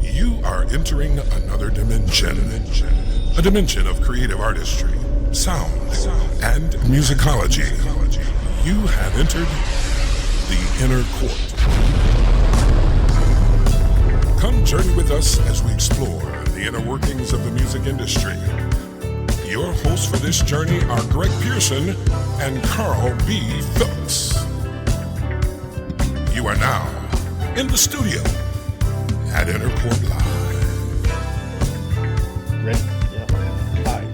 You are entering another dimension. A dimension of creative artistry, sound, and musicology. You have entered the inner court. Come journey with us as we explore the inner workings of the music industry. Your hosts for this journey are Greg Pearson and Carl B. Phillips. You are now in the studio at Inner Court Live. Ready? Yeah. Hi.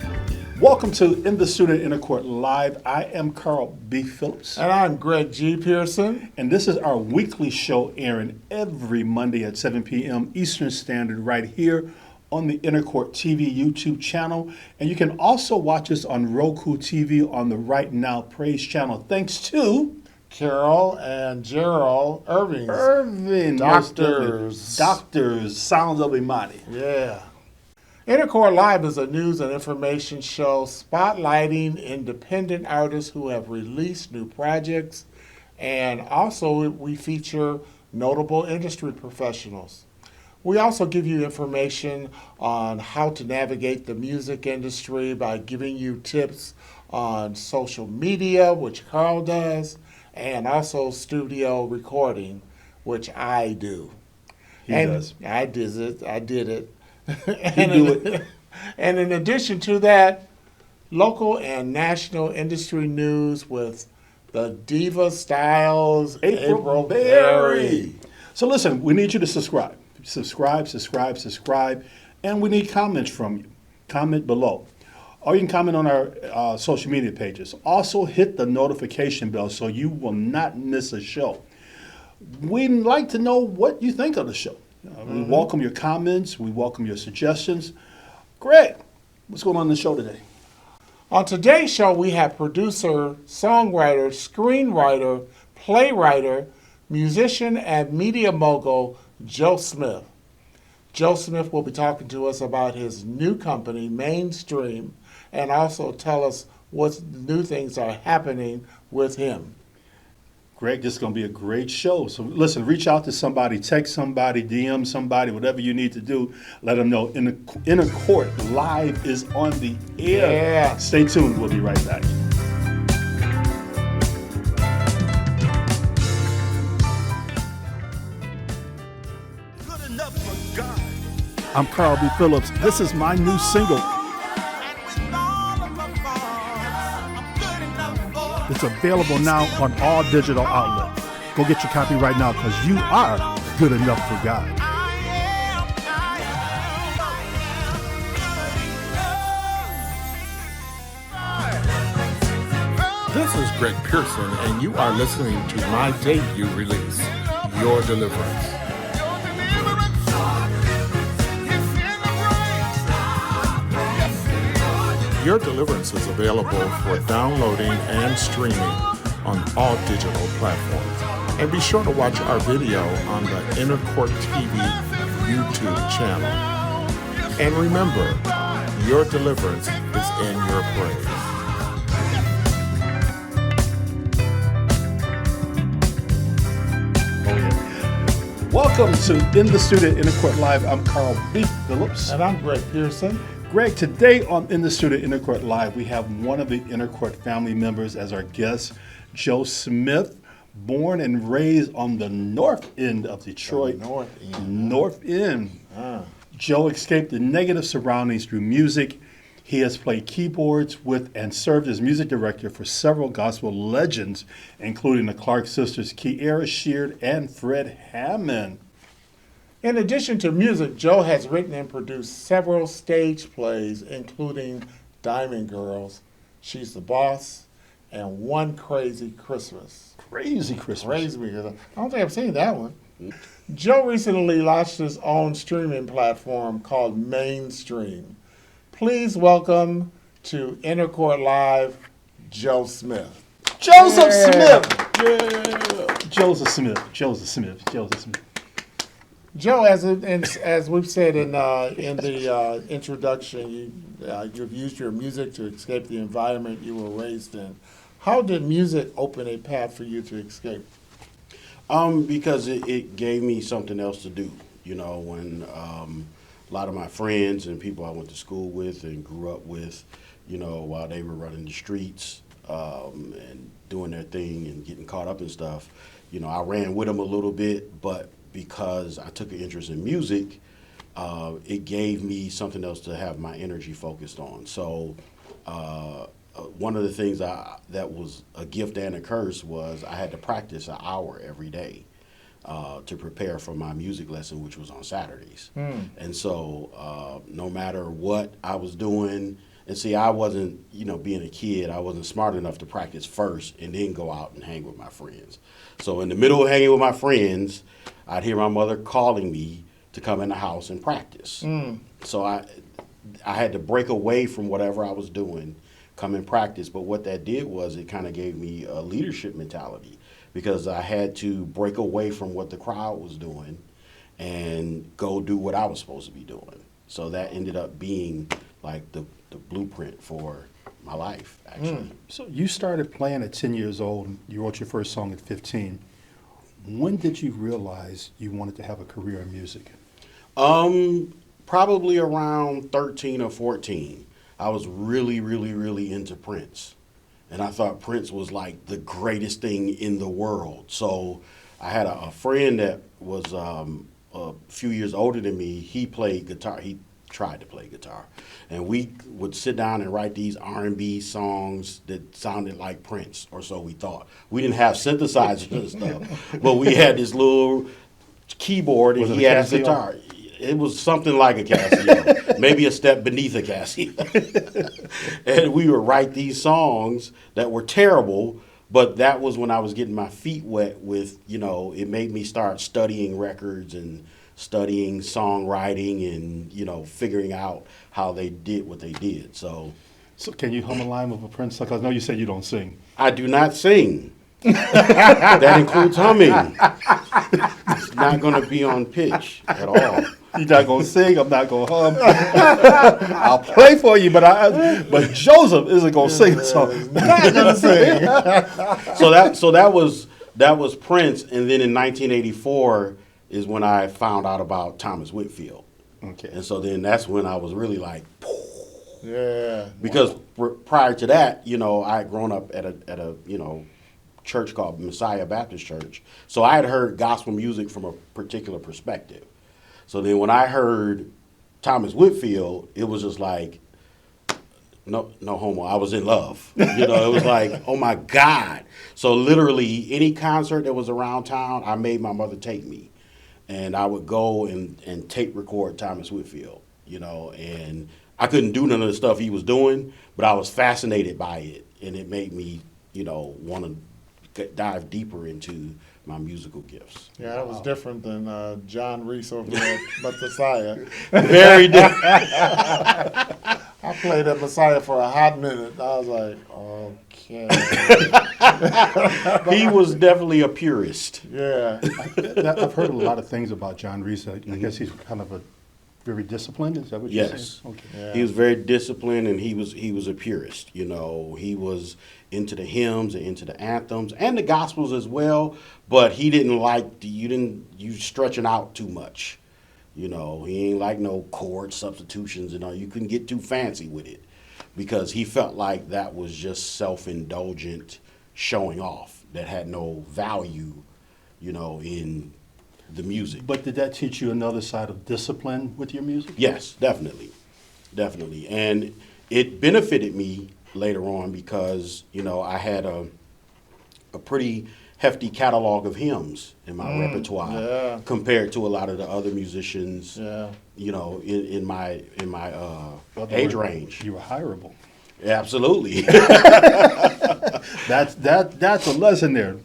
Welcome to In the Studio Inner Court Live. I am Carl B. Phillips. And I'm Greg G. Pearson. And this is our weekly show airing every Monday at 7 p.m. Eastern Standard right here on the Inner Court TV YouTube channel. And you can also watch us on Roku TV on the Right Now Praise channel. Thanks to Carol and Gerald Irving. Doctors, Sounds of Imani. Yeah. Inner Court Live is a news and information show spotlighting independent artists who have released new projects. And also we feature notable industry professionals. We also give you information on how to navigate the music industry by giving you tips on social media, which Carl does, and also studio recording, which I do. He does. I did it. And do it. And in addition to that, local and national industry news with the Diva Styles, April Berry. So listen, we need you to subscribe. Subscribe, and we need comments from you. Comment below. Or you can comment on our social media pages. Also hit the notification bell so you will not miss a show. We'd like to know what you think of the show. We welcome your comments. We welcome your suggestions. Greg, what's going on in the show today? On today's show, we have producer, songwriter, screenwriter, playwright, musician, and media mogul, Joe Smith. Joe Smith will be talking to us about his new company, Mainstream, and also tell us what new things are happening with him. Greg, this is going to be a great show. So listen, reach out to somebody, text somebody, DM somebody, whatever you need to do. Let them know Inner Court Live is on the air. Yeah. Stay tuned. We'll be right back. I'm Carl B. Phillips. This is my new single. It's available now on all digital outlets. Go get your copy right now because you are good enough for God. This is Greg Pearson, and you are listening to my debut release, Your Deliverance. Your Deliverance is available for downloading and streaming on all digital platforms. And be sure to watch our video on the Inner Court TV YouTube channel. And remember, your deliverance is in your praise. Welcome to In the Studio Inner Court Live. I'm Carl B. Phillips. And I'm Greg Pearson. Greg, today on In the Studio Inner Court Live, we have one of the Inner Court family members as our guest, Joe Smith, born and raised on the north end of Detroit. North end. Joe escaped the negative surroundings through music. He has played keyboards with and served as music director for several gospel legends, including the Clark sisters, Kiera Sheard and Fred Hammond. In addition to music, Joe has written and produced several stage plays, including Diamond Girls, She's the Boss, and One Crazy Christmas. Crazy Christmas. Crazy because I don't think I've seen that one. Joe recently launched his own streaming platform called Mainstream. Please welcome to Inner Court Live, Joe Smith. Joseph Smith! Yeah. Joseph Smith. Joe, as we've said in the introduction, you've used your music to escape the environment you were raised in. How did music open a path for you to escape? Because it gave me something else to do. You know, when a lot of my friends and people I went to school with and grew up with, you know, while they were running the streets and doing their thing and getting caught up in stuff, you know, I ran with them a little bit, but because I took an interest in music, it gave me something else to have my energy focused on. So one of the things that was a gift and a curse was I had to practice an hour every day to prepare for my music lesson, which was on Saturdays. And so no matter what I was doing, and see, I wasn't, you know, being a kid, I wasn't smart enough to practice first and then go out and hang with my friends. So in the middle of hanging with my friends, I'd hear my mother calling me to come in the house and practice. So I had to break away from whatever I was doing, come and practice. But what that did was it kind of gave me a leadership mentality, because I had to break away from what the crowd was doing and go do what I was supposed to be doing. So that ended up being like the blueprint for my life, actually. So you started playing at 10 years old. And you wrote your first song at 15. When did you realize you wanted to have a career in music? Probably around 13 or 14. I was really, really, really into Prince. And I thought Prince was like the greatest thing in the world. So I had a friend that was a few years older than me. He played guitar. He tried to play guitar. And we would sit down and write these R&B songs that sounded like Prince, or so we thought. We didn't have synthesizers and stuff, but we had this little keyboard and he had his guitar. It was something like a Casio, maybe a step beneath a Casio. And we would write these songs that were terrible, but that was when I was getting my feet wet with, you know, it made me start studying records and studying songwriting and, you know, figuring out how they did what they did. So can you hum a line of a Prince song? 'Cause I know you said you don't sing. I do not sing. That includes humming. It's not going to be on pitch at all. You're not going to sing. I'm not going to hum. I'll play for you, but Joseph isn't going to sing a song. Not gonna sing. So that was Prince, and then in 1984 is when I found out about Thomas Whitfield. Okay. And so then that's when I was really like, Yeah. because prior to that, you know, I had grown up at a you know, church called Messiah Baptist Church. So I had heard gospel music from a particular perspective. So then when I heard Thomas Whitfield, it was just like, no homo, I was in love. You know, it was like, oh my God. So literally any concert that was around town, I made my mother take me. And I would go and tape record Thomas Whitfield, you know, and I couldn't do none of the stuff he was doing, but I was fascinated by it. And it made me, you know, want to dive deeper into my musical gifts. Yeah, that was different than John Reese over there at Messiah. Very different. I played at Messiah for a hot minute. I was like, okay. He was definitely a purist. Yeah. I've heard a lot of things about John Reese. I guess he's kind of a very disciplined. Is that what you're Yes. saying? Okay. Yeah. He was very disciplined, and he was a purist. You know, he was into the hymns and into the anthems and the gospels as well. But he didn't like you stretching out too much. You know, he ain't like no chord substitutions and all. You couldn't get too fancy with it, because he felt like that was just self-indulgent showing off that had no value, you know, in the music. But did that teach you another side of discipline with your music? Yes, definitely. And it benefited me later on because, you know, I had a pretty hefty catalog of hymns in my repertoire compared to a lot of the other musicians, you know, in my age range. You were hireable. Absolutely. That's a lesson there.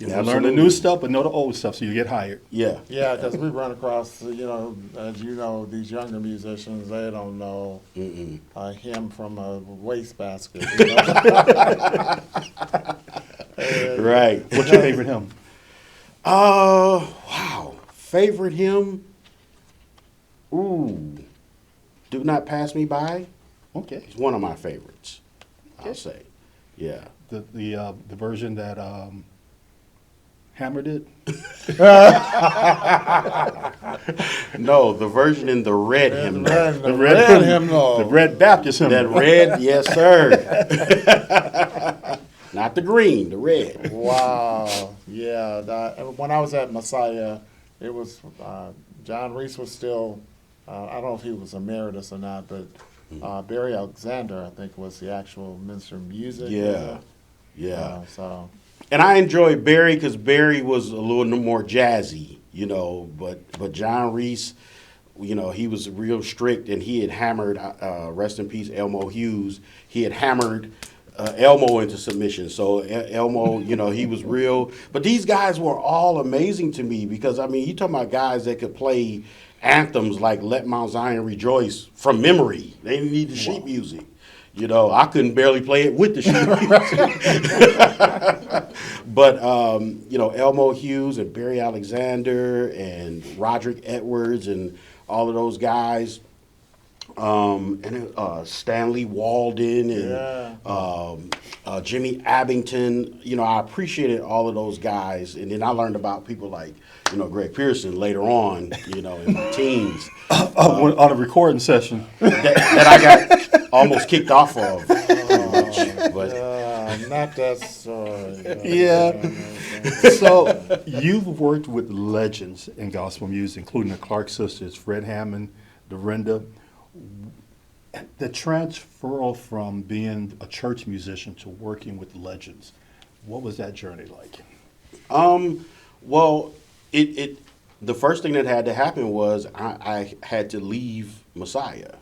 You know, learn the new stuff, but know the old stuff, so you get hired. Yeah. Yeah, because we run across, you know, as you know, these younger musicians, they don't know a hymn from a wastebasket. You know? Right. What's your favorite hymn? Wow. Favorite hymn? Ooh. Do Not Pass Me By. Okay. It's one of my favorites, I'll say. Yeah. The version that hammered it? No, the version in the red hymnal. The red hymnal. The red Baptist hymnal. That red, yes, sir. Not the green, the red. Wow. Yeah. When I was at Messiah, it was John Reese was still. I don't know if he was emeritus or not, but Barry Alexander, I think, was the actual minister of music. Yeah. So. And I enjoyed Barry because Barry was a little more jazzy, but John Reese, he was real strict, and he had hammered, rest in peace, Elmo Hughes. He had hammered Elmo into submission. So Elmo, he was real. But these guys were all amazing to me because, you talking about guys that could play anthems like Let Mount Zion Rejoice from memory. They didn't need the sheet music. I couldn't barely play it with the sheet music. But, Elmo Hughes and Barry Alexander and Roderick Edwards and all of those guys, and Stanley Walden and Jimmy Abington. I appreciated all of those guys. And then I learned about people like, Greg Pearson later on, in my teens. On a recording session. that I got almost kicked off of. But Not that story. Yeah. So you've worked with legends in gospel music, including the Clark sisters, Fred Hammond, Dorinda. The transfer from being a church musician to working with legends, what was that journey like? Well, the first thing that had to happen was I had to leave Messiah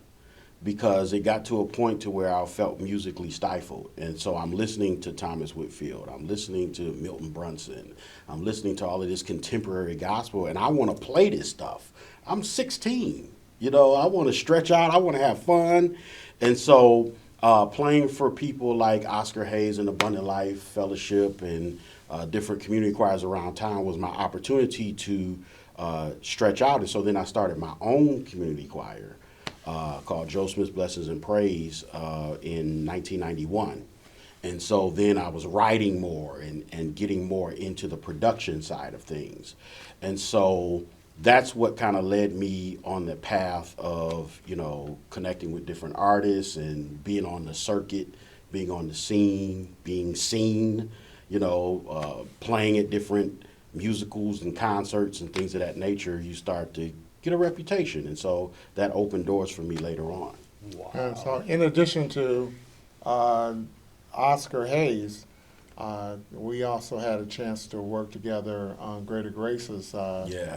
because it got to a point to where I felt musically stifled. And so I'm listening to Thomas Whitfield. I'm listening to Milton Brunson. I'm listening to all of this contemporary gospel, and I want to play this stuff. I'm 16. I want to stretch out. I want to have fun. And so playing for people like Oscar Hayes and Abundant Life Fellowship and different community choirs around town was my opportunity to stretch out. And so then I started my own community choir called Joe Smith's Blessings and Praise in 1991. And so then I was writing more and getting more into the production side of things. And so that's what kind of led me on the path of, connecting with different artists and being on the circuit, being on the scene, being seen, playing at different musicals and concerts and things of that nature. You start to get a reputation. And so that opened doors for me later on. Wow. And so in addition to Oscar Hayes, we also had a chance to work together on Greater Grace's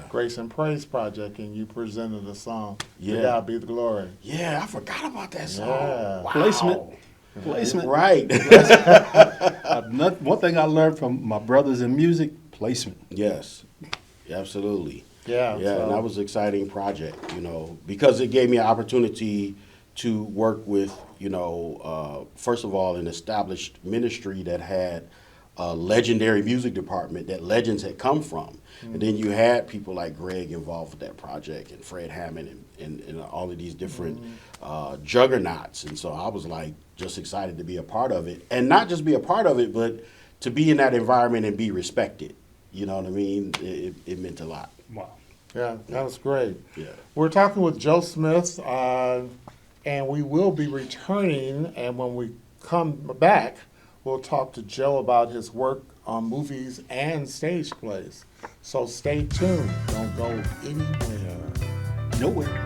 Grace and Praise project, and you presented a song, To God Be the Glory. Yeah, I forgot about that song. Yeah. Wow. Placement. Right. One thing I learned from my brothers in music, placement. Yes, absolutely. Yeah. Yeah, and that was an exciting project, because it gave me an opportunity to work with, first of all, an established ministry that had a legendary music department that legends had come from. Mm-hmm. And then you had people like Greg involved with that project and Fred Hammond and all of these different juggernauts. And so I was like just excited to be a part of it. And not just be a part of it, but to be in that environment and be respected. You know what I mean? It meant a lot. Wow. Yeah, that was great. Yeah. We're talking with Joe Smith, and we will be returning, and when we come back, we'll talk to Joe about his work on movies and stage plays. So stay tuned. Don't go anywhere. Nowhere.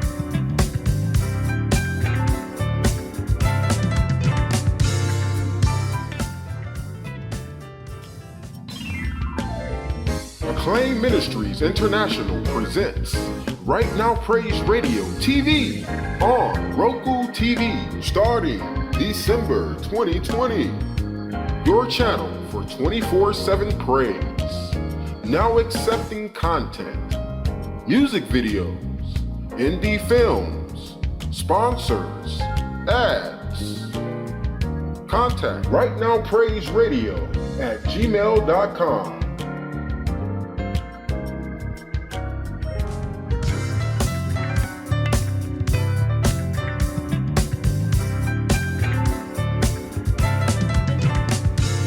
Acclaim Ministries International presents Right Now Praise Radio TV on Roku TV starting December 2020. Your channel for 24/7 praise. Now accepting content, music videos, indie films, sponsors, ads. Contact Right Now Praise Radio at gmail.com.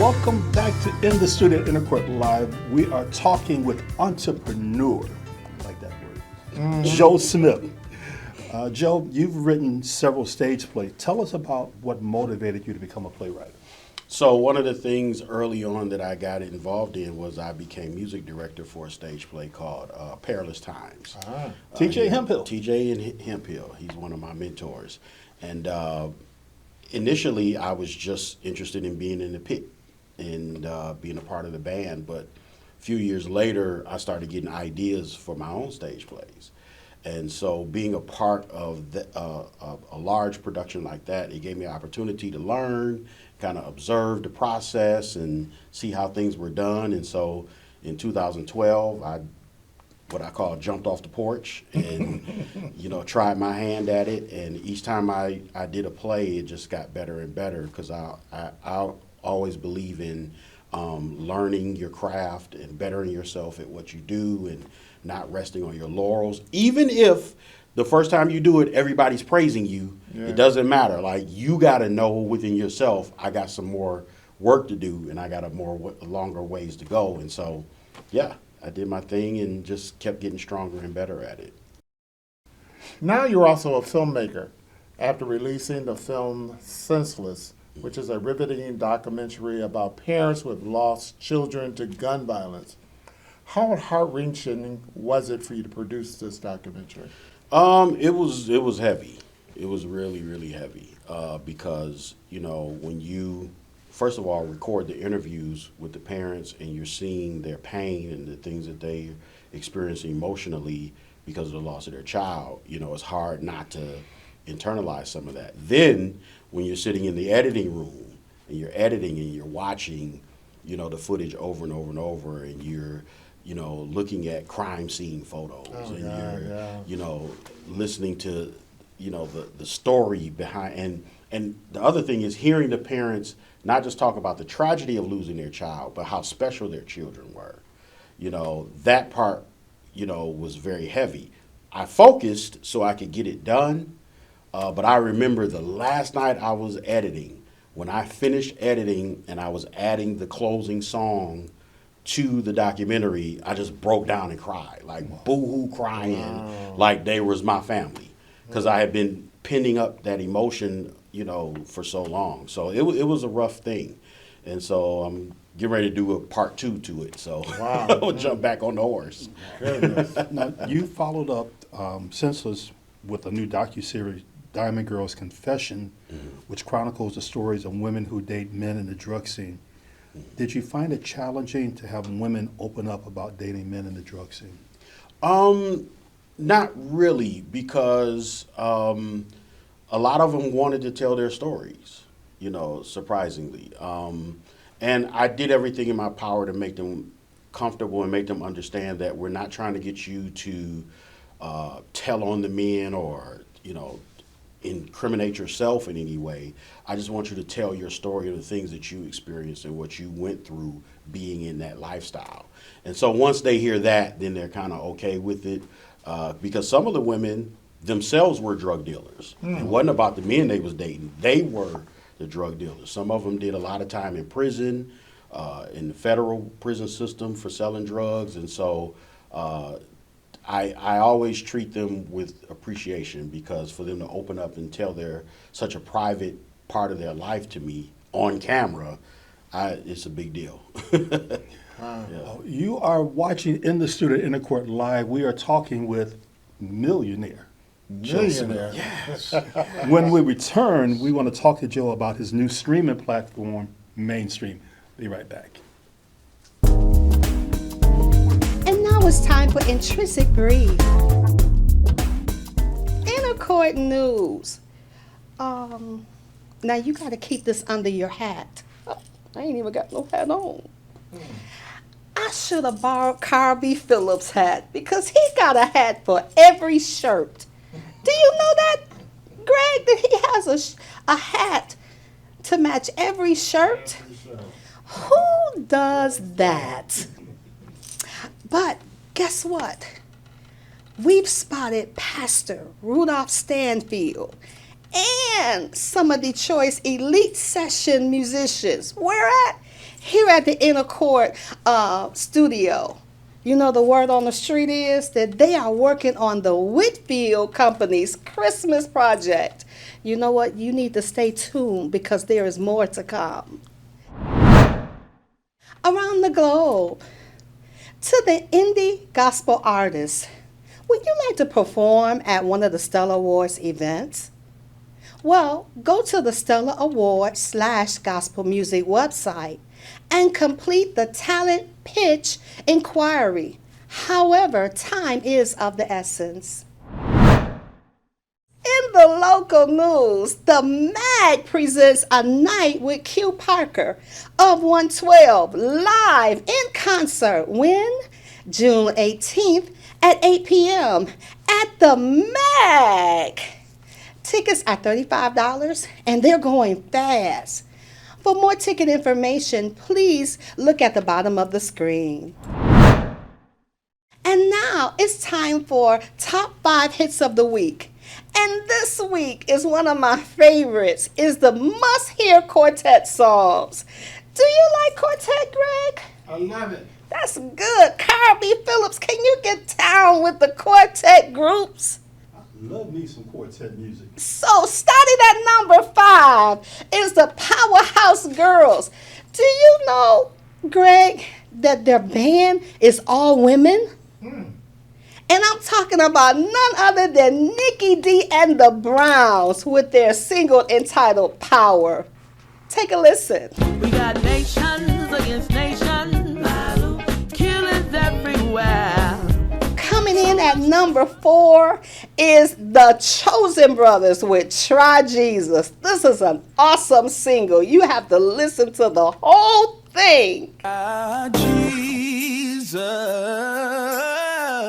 Welcome back to In the Studio Inner Court Live. We are talking with entrepreneur, I like that word, Joe Smith. Joe, you've written several stage plays. Tell us about what motivated you to become a playwright. So one of the things early on that I got involved in was I became music director for a stage play called Perilous Times. T.J. Hemphill. T.J. and Hemphill. He's one of my mentors. And initially, I was just interested in being in the pit and being a part of the band. But a few years later, I started getting ideas for my own stage plays. And so being a part of a large production like that, it gave me an opportunity to learn, kind of observe the process and see how things were done. And so in 2012, what I call jumped off the porch and, tried my hand at it. And each time I did a play, it just got better and better because I always believe in learning your craft and bettering yourself at what you do and not resting on your laurels. Even if the first time you do it, everybody's praising you, It doesn't matter. Like, you got to know within yourself, I got some more work to do and I got a longer ways to go. And so, yeah, I did my thing and just kept getting stronger and better at it. Now you're also a filmmaker after releasing the film Senseless, which is a riveting documentary about parents who have lost children to gun violence. How heart-wrenching was it for you to produce this documentary? It was heavy. It was really, really heavy because, when you, first of all, record the interviews with the parents and you're seeing their pain and the things that they experience emotionally because of the loss of their child, it's hard not to internalize some of that. Then when you're sitting in the editing room and you're editing and you're watching, the footage over and over and over and you're, looking at crime scene photos you're listening to, the story behind. And the other thing is hearing the parents not just talk about the tragedy of losing their child, but how special their children were. That part, was very heavy. I focused so I could get it done. But I remember the last night I was editing, when I finished editing and I was adding the closing song to the documentary, I just broke down and cried, like boo-hoo crying, like they was my family, because I had been pinning up that emotion, for so long. So it was a rough thing. And so I'm getting ready to do a part 2 to it. So I'll jump back on the horse. Now, you followed up Senseless with a new docuseries, Diamond Girl's Confession, which chronicles the stories of women who date men in the drug scene. Did you find it challenging to have women open up about dating men in the drug scene? Not really, because a lot of them wanted to tell their stories, surprisingly. And I did everything in my power to make them comfortable and make them understand that we're not trying to get you to tell on the men or, incriminate yourself in any way. I just want you to tell your story of the things that you experienced and what you went through being in that lifestyle. And so once they hear that, then they're kind of okay with it, because some of the women themselves were drug dealers. It wasn't about the men they was dating. They were the drug dealers. Some of them did a lot of time in prison, in the federal prison system for selling drugs. And so I always treat them with appreciation, because for them to open up and tell such a private part of their life to me on camera, it's a big deal. You are watching In the Studio Inner Court Live. We are talking with millionaire. Yes. When we return, we want to talk to Joe about his new streaming platform, Mainstream. Be right back. And now it's time for Intrinsic Breed. Inner Court News. Now you got to keep this under your hat. Oh, I ain't even got no hat on. I should have borrowed Phillips' hat, because he got a hat for every shirt. Do you know that, Greg, that he has a hat to match every shirt? Who does that? But guess what? We've spotted Pastor Rudolph Stanfield and some of Detroit's elite session musicians. Where at? here at the Inner Court studio. You know, the word on the street is that they are working on the Whitfield Company's Christmas project. You know what? You need to stay tuned because there is more to come. Around the globe, to the indie gospel artists, would you like to perform at one of the Stellar Awards events? Well, go to the Stellar Awards/Gospel Music website and complete the talent pitch inquiry. However, time is of the essence. In the local news, the MAG presents a night with Q Parker of 112 live in concert when? June 18th at 8 p.m. at the MAG. Tickets are $35 and they're going fast. For more ticket information, please look at the bottom of the screen. And now it's time for Top 5 Hits of the Week. And this week is one of my favorites, is the must-hear quartet songs. Do you like quartet, Greg? I love it. That's good. Carl B. Phillips, can you get down with the quartet groups? Love me some quartet music. So starting at number 5 is the Powerhouse Girls. Do you know, Greg, that their band is all women? And I'm talking about none other than Nikki D and the Browns with their single entitled Power. Take a listen. We got nations against nations, killings everywhere. Coming in at number 4 is the Chosen Brothers with Try Jesus. This is an awesome single. You have to listen to the whole thing. Jesus,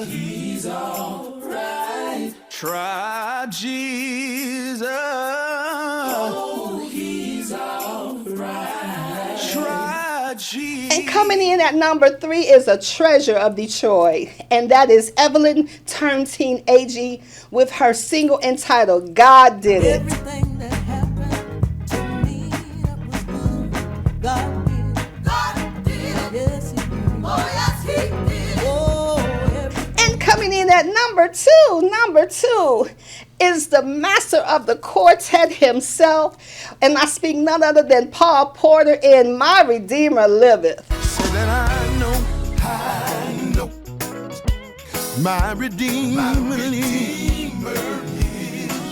he's all right. Try Jesus. Oh, he's all right. Try Jesus. And coming in at number 3 is a treasure of Detroit, and that is Evelyn Turntine AG with her single entitled God Did It. Everything that happened to me that was good, God did. God did. Yes, he did. Oh, yes, he did. Oh, And coming in at number two is the master of the quartet himself, and I speak none other than Paul Porter in My Redeemer Liveth. so that I know, my Redeemer lives.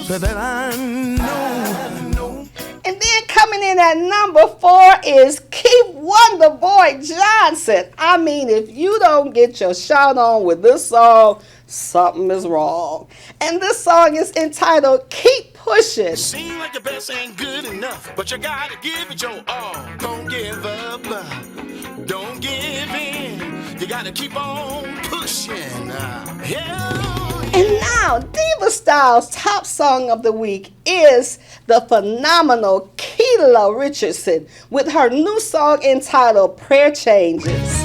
So that I know. And then coming in at number 4 is Keep Wonder Boy Johnson. I mean, if you don't get your shout on with this song, something is wrong. And this song is entitled Keep Pushing. Seem like the best ain't good enough, but you gotta give it your all. Don't give up, don't give in. You gotta keep on pushing. And now, Diva Style's top song of the week is the phenomenal Keela Richardson with her new song entitled Prayer Changes.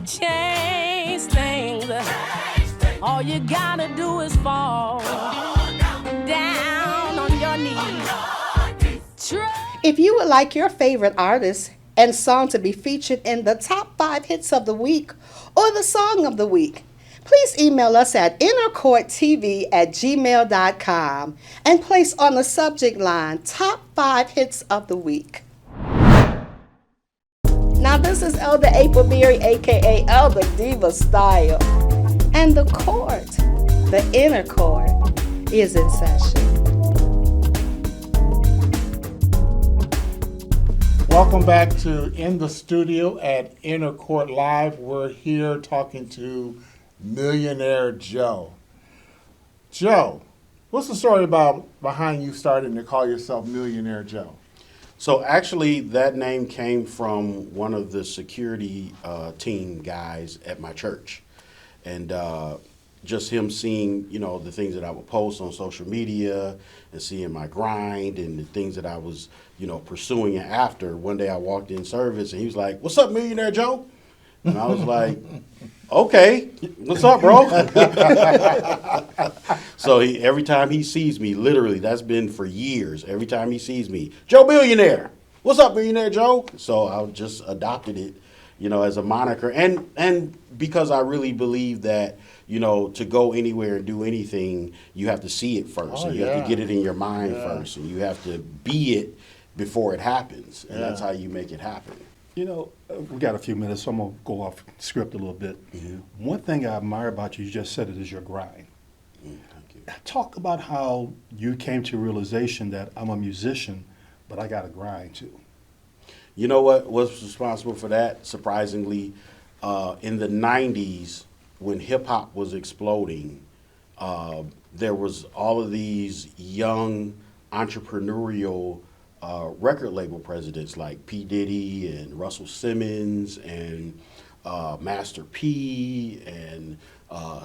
Change things. All you gotta do is fall down on your knees. If you would like your favorite artist and song to be featured in the top 5 hits of the week or the song of the week, please email us at innercourttv@gmail.com and place on the subject line Top 5 Hits of the Week. Now this is Elder April Berry, aka Elder Diva Style. And the court, the inner court, is in session. Welcome back to In the Studio at Inner Court Live. We're here talking to Millionaire Joe. Joe, what's the story behind you starting to call yourself Millionaire Joe? So actually, that name came from one of the security team guys at my church, and just him seeing, the things that I would post on social media and seeing my grind and the things that I was, pursuing after. One day I walked in service and he was like, "What's up, Millionaire Joe?" And I was like, "Okay, what's up, bro?" So every time he sees me, literally, that's been for years. Every time he sees me, "Joe Millionaire." "What's up, Millionaire Joe?" So I just adopted it, as a moniker, and because I really believe that, to go anywhere and do anything, you have to see it first, Oh, and you have yeah. to get it in your mind Yeah. first, and you have to be it before it happens, and Yeah. that's how you make it happen. We got a few minutes, so I'm going to go off script a little bit. One thing I admire about you just said it, is your grind. Thank you. Talk about how you came to realization that I'm a musician, but I got to grind too. You know what was responsible for that? Surprisingly, in the 90s, when hip hop was exploding, there was all of these young entrepreneurial record label presidents like P. Diddy and Russell Simmons and Master P and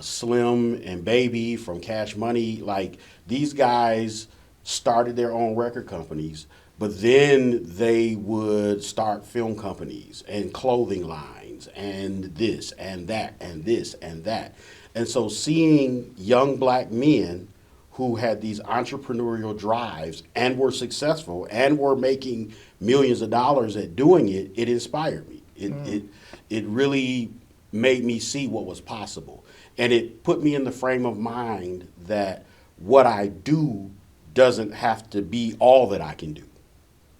Slim and Baby from Cash Money. Like, these guys started their own record companies, but then they would start film companies and clothing lines and this and that and this and that. And so seeing young black men who had these entrepreneurial drives and were successful and were making millions of dollars at doing it, it inspired me. It really made me see what was possible. And it put me in the frame of mind that what I do doesn't have to be all that I can do.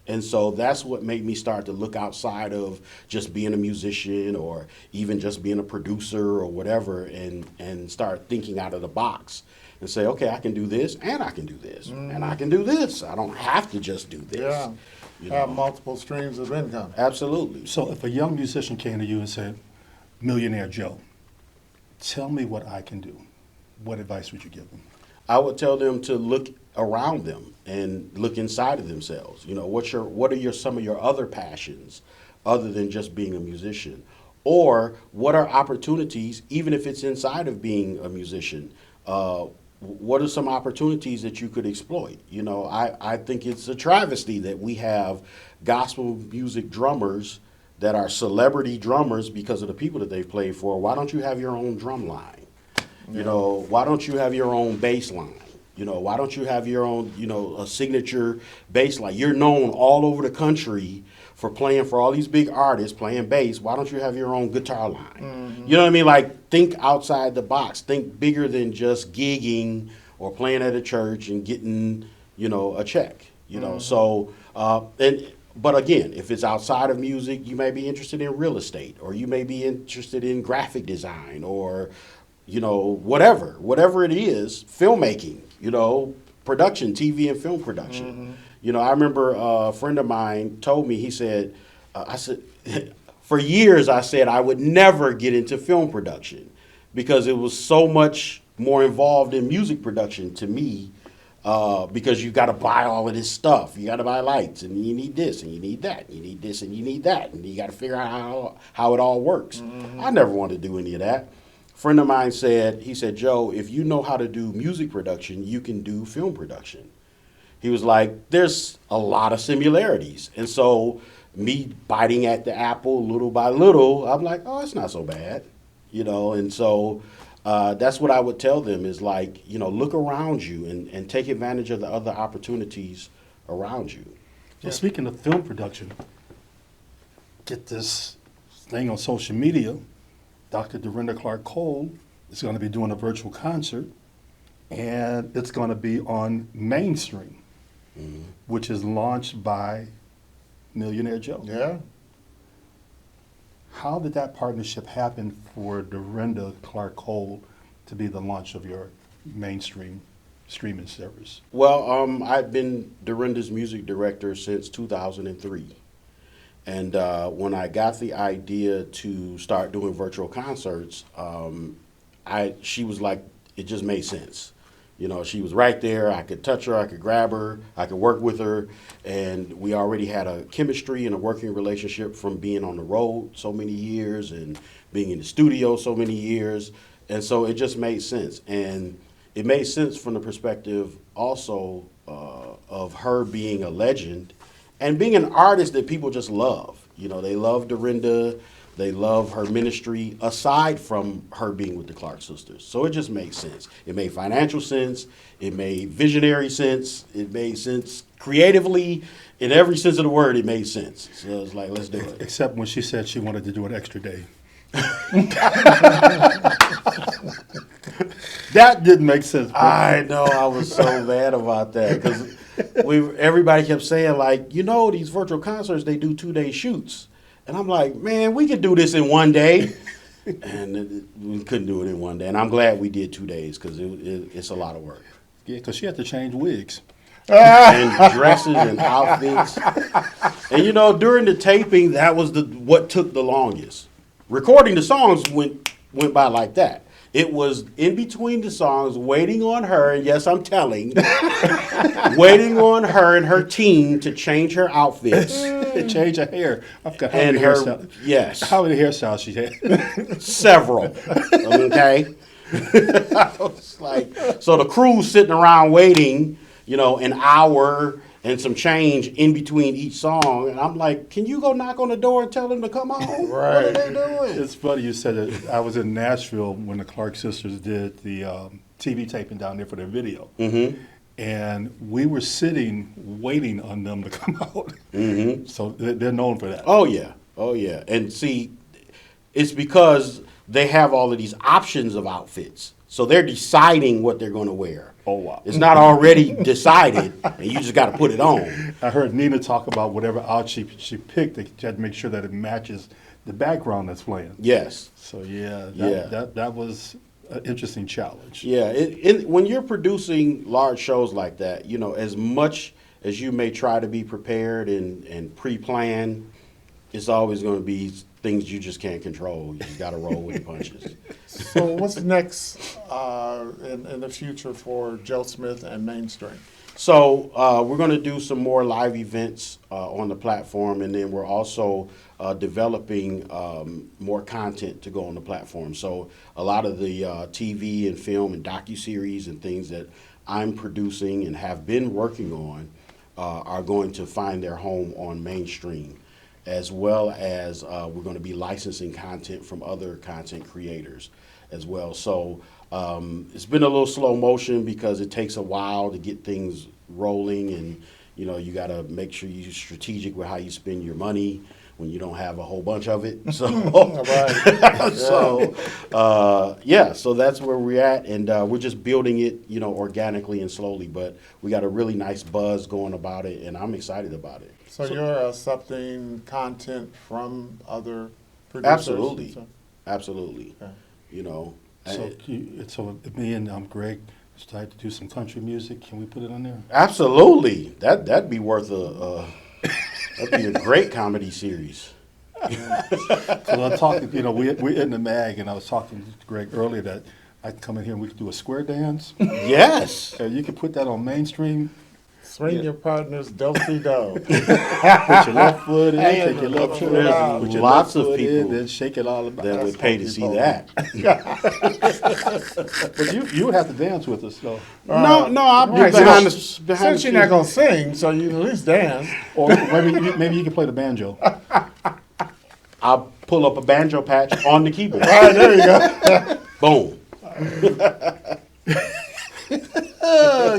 And so that's what made me start to look outside of just being a musician or even just being a producer or whatever, and start thinking out of the box and say, okay, I can do this and I can do this and I can do this. I don't have to just do this. Yeah. You Have know? multiple streams of income. Absolutely. So if a young musician came to you and said, Millionaire Joe, tell me what I can do, what advice would you give them? I would tell them to look around them and look inside of themselves. What are some of your other passions other than just being a musician? Or what are opportunities, even if it's inside of being a musician? What are some opportunities that you could exploit? I think it's a travesty that we have gospel music drummers that are celebrity drummers because of the people that they've played for. Why don't you have your own drum line? Why don't you have your own bass line? Why don't you have your own, a signature bass line? You're known all over the country for playing for all these big artists, playing bass. Why don't you have your own guitar line? You know what I mean? Like, think outside the box. Think bigger than just gigging or playing at a church and getting, a check. So, but again, if it's outside of music, you may be interested in real estate, or you may be interested in graphic design, or whatever it is, filmmaking, production, TV and film production. I remember a friend of mine told me, he said, I said, for years I said I would never get into film production because it was so much more involved in music production to me, because you got to buy all of this stuff. You got to buy lights, and you need this, and you need that, and you need this, and you need that, and you got to figure out how it all works. I never wanted to do any of that. Friend of mine said, Joe, if you know how to do music production, you can do film production. He was like, there's a lot of similarities. And so me biting at the apple little by little, I'm like, oh, it's not so bad. And so that's what I would tell them is like, look around you and take advantage of the other opportunities around you. Well, speaking of film production, get this thing on social media. Dr. Dorinda Clark Cole is going to be doing a virtual concert, and it's going to be on Mainstream, which is launched by Millionaire Joe. Yeah. How did that partnership happen for Dorinda Clark Cole to be the launch of your Mainstream streaming service? Well, I've been Dorinda's music director since 2003. And when I got the idea to start doing virtual concerts, she was like, it just made sense. She was right there. I could touch her. I could grab her. I could work with her. And we already had a chemistry and a working relationship from being on the road so many years and being in the studio so many years. And so it just made sense. And it made sense from the perspective also of her being a legend and being an artist that people just love. They love Dorinda. They love her ministry aside from her being with the Clark sisters. So it just makes sense. It made financial sense. It made visionary sense. It made sense creatively. In every sense of the word, it made sense. So it's like, let's do it. Except when she said she wanted to do an extra day. That didn't make sense. I know. I was so mad about that because everybody kept saying, like, these virtual concerts, they do 2-day shoots. And I'm like, man, we could do this in one day. And we couldn't do it in one day. And I'm glad we did 2 days because it's a lot of work. Yeah, because she had to change wigs. And dresses and outfits. And, during the taping, that was what took the longest. Recording the songs went by like that. It was in between the songs, waiting on her, and yes, I'm telling, waiting on her and her team to change her outfits. Change her hair. I forgot how And many hairstyles. yes. How many hairstyles she had? Several. Okay? I was like, so the crew's sitting around waiting, an hour and some change in between each song. And I'm like, can you go knock on the door and tell them to come home? Right. What are they doing? It's funny you said that. I was in Nashville when the Clark sisters did the TV taping down there for their video. Mm-hmm. And we were sitting waiting on them to come out. Mm-hmm. So they're known for that. Oh, yeah. Oh, yeah. And see, it's because they have all of these options of outfits. So they're deciding what they're going to wear. Oh, wow. It's not already decided, and you just got to put it on. I heard Nina talk about whatever outfit she picked. She had to make sure that it matches the background that's playing. Yes. So, yeah, Yeah. that was an interesting challenge. Yeah. When you're producing large shows like that, as much as you may try to be prepared and pre-plan, it's always going to be things you just can't control. You just got to roll with the punches. So what's next in the future for Joe Smith and Mainstream? So we're going to do some more live events on the platform, and then we're also developing more content to go on the platform. So a lot of the TV and film and docuseries and things that I'm producing and have been working on are going to find their home on Mainstream, as well as we're going to be licensing content from other content creators as well. So it's been a little slow motion because it takes a while to get things rolling, and you got to make sure you're strategic with how you spend your money when you don't have a whole bunch of it. So, so that's where we're at, and we're just building it, organically and slowly. But we got a really nice buzz going about it, and I'm excited about it. So you're accepting content from other producers? Absolutely, absolutely. Okay. So me and Greg decided to do some country music. Can we put it on there? Absolutely. That'd be worth that'd be a great comedy series. So I talked, we're in the mag, and I was talking to Greg earlier that I'd come in here and we could do a square dance. Yes. And you could put that on Mainstream. Swing your partner's do-si-do. Put your left foot in, take your left foot out. Put your Lots left of foot people in, then shake it all about. That would pay to see that. But you would have to dance with us, though. No, I'll be Right, behind the Since behind you're the not going to sing, so you can at least dance. Or maybe you can play the banjo. I'll pull up a banjo patch on the keyboard. All right, there you go. Boom.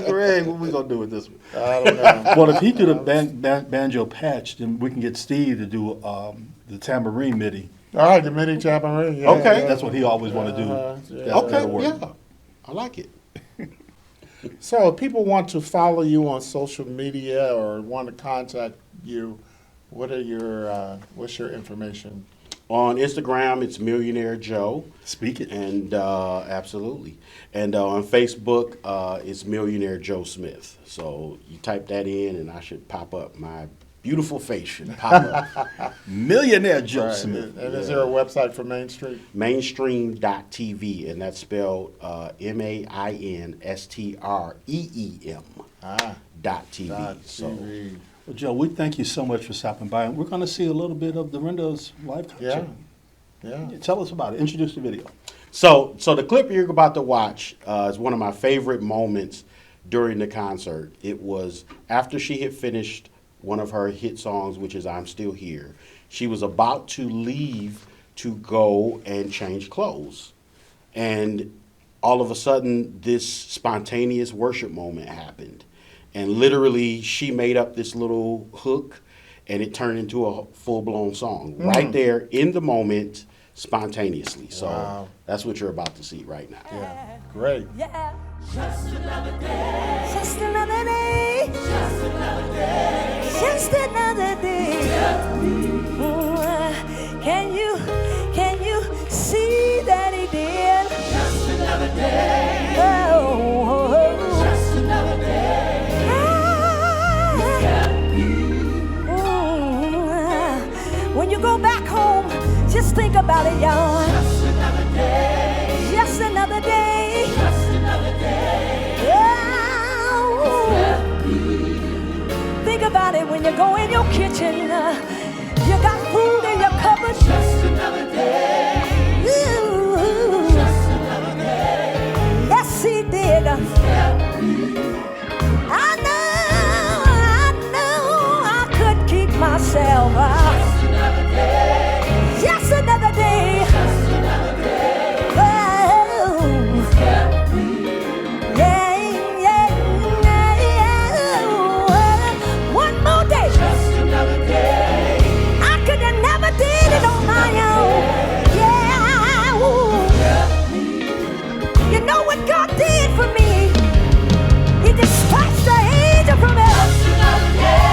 Greg, what we gonna do with this one? I don't know. Well, if he do the banjo patch, then we can get Steve to do the tambourine MIDI. All right, the mini tambourine. Yeah, Okay. yeah. That's what he always want to do. Yeah. Okay, work. yeah. I like it. So if people want to follow you on social media or want to contact you, what's your information? On Instagram, it's Millionaire Joe. Speak it. And absolutely. And on Facebook, it's Millionaire Joe Smith. So you type that in, and I should pop up. My beautiful face should pop up. Millionaire Joe Right. Smith. And is there a website for Main Street? Mainstream.tv, and that's spelled Mainstreem. .tv. So TV. Well, Joe, we thank you so much for stopping by. And we're going to see a little bit of Dorinda's live concert. Yeah. Tell us about it. Introduce the video. So the clip you're about to watch is one of my favorite moments during the concert. It was after she had finished one of her hit songs, which is I'm Still Here. She was about to leave to go and change clothes. And all of a sudden, this spontaneous worship moment happened. And literally, she made up this little hook, and it turned into a full-blown song right there in the moment, spontaneously. So that's what you're about to see right now. Yeah, great. Yeah. Just another day. Just another day. Just another day. Just another day. Can you see that he did? Just another day. Oh. Just another day. When you go back home, just think about it, y'all. Just another day. Just another day. Just another day. Think about it when you go in your kitchen. You got food in your cupboard. Just another day. Ooh. Just another day. Yes, he did. I know I couldn't keep myself. Just another day. Just another day. Just another day. Oh. Yeah. One more day. Just another day. I could have never did it on my own. Yeah. Ooh. You know what God did for me? He dispatched the angel from heaven. Just another day.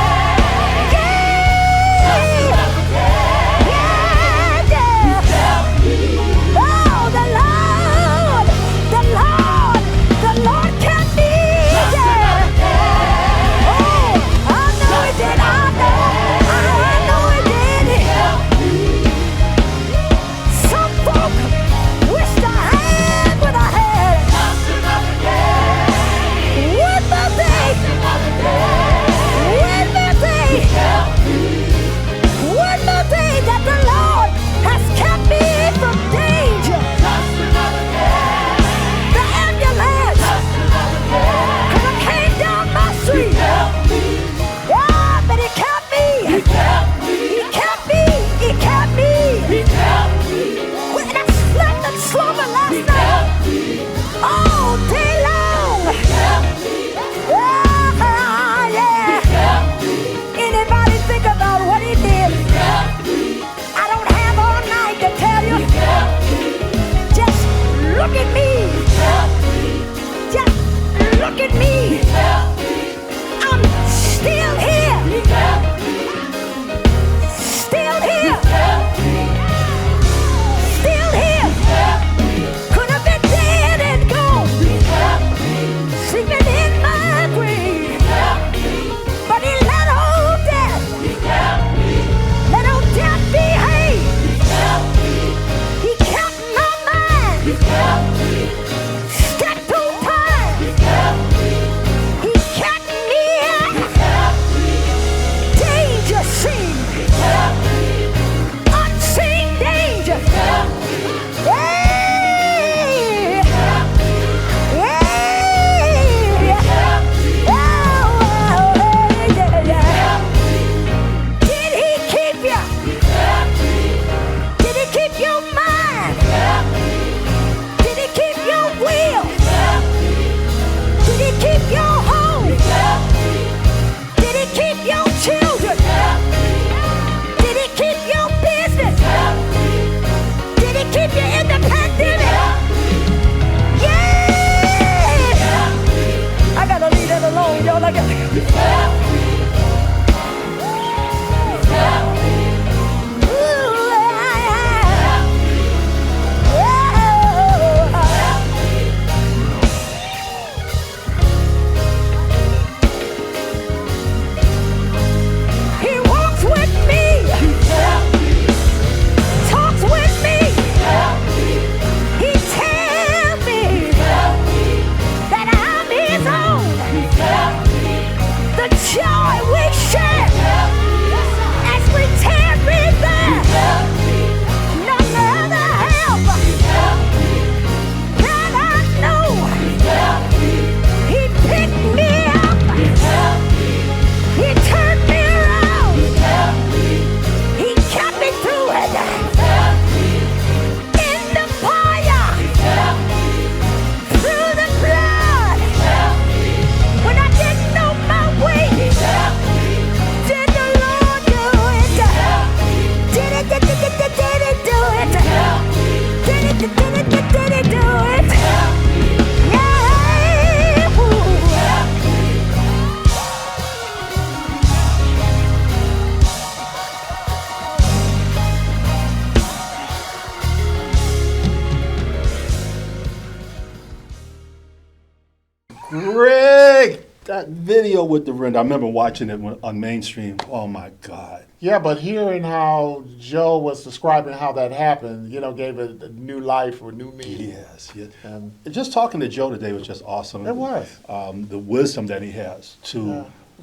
The Greg, that video with Dorinda, I remember watching it on Mainstream. Oh my God. Yeah, but hearing how Joe was describing how that happened, gave it a new life or new meaning. Yes, yes. Just talking to Joe today was just awesome. It was. The wisdom that he has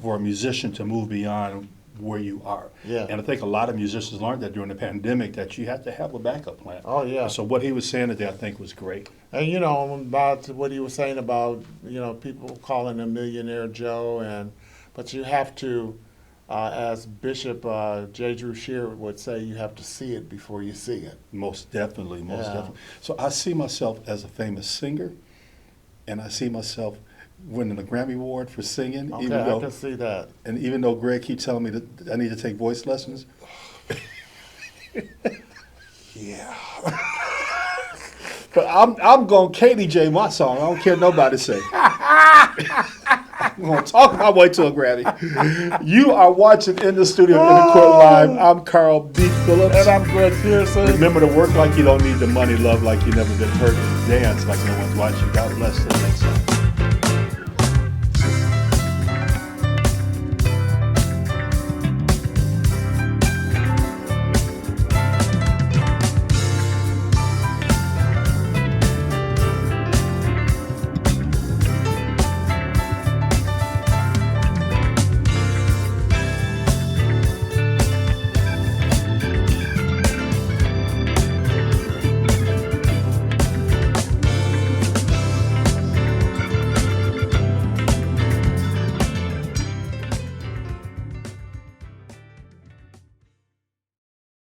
for a musician to move beyond where you are. Yeah. And I think a lot of musicians learned that during the pandemic that you have to have a backup plan. Oh, yeah. So what he was saying today I think was great. And about what he was saying about, people calling him Millionaire Joe, but you have to, as Bishop J. Drew Shear would say, you have to see it before you see it. Most definitely, definitely. So I see myself as a famous singer, and I see myself winning a Grammy Award for singing. Okay, I can see that. And even though Greg keeps telling me that I need to take voice lessons. Yeah. But I'm going to KDJ my song. I don't care what nobody say. I'm going to talk my way to a Grammy. You are watching In the Studio in the Court Live. I'm Carl B. Phillips. And I'm Greg Pearson. Remember to work like you don't need the money, love like you never been hurt, and dance like no one's watching. God bless. Till next time.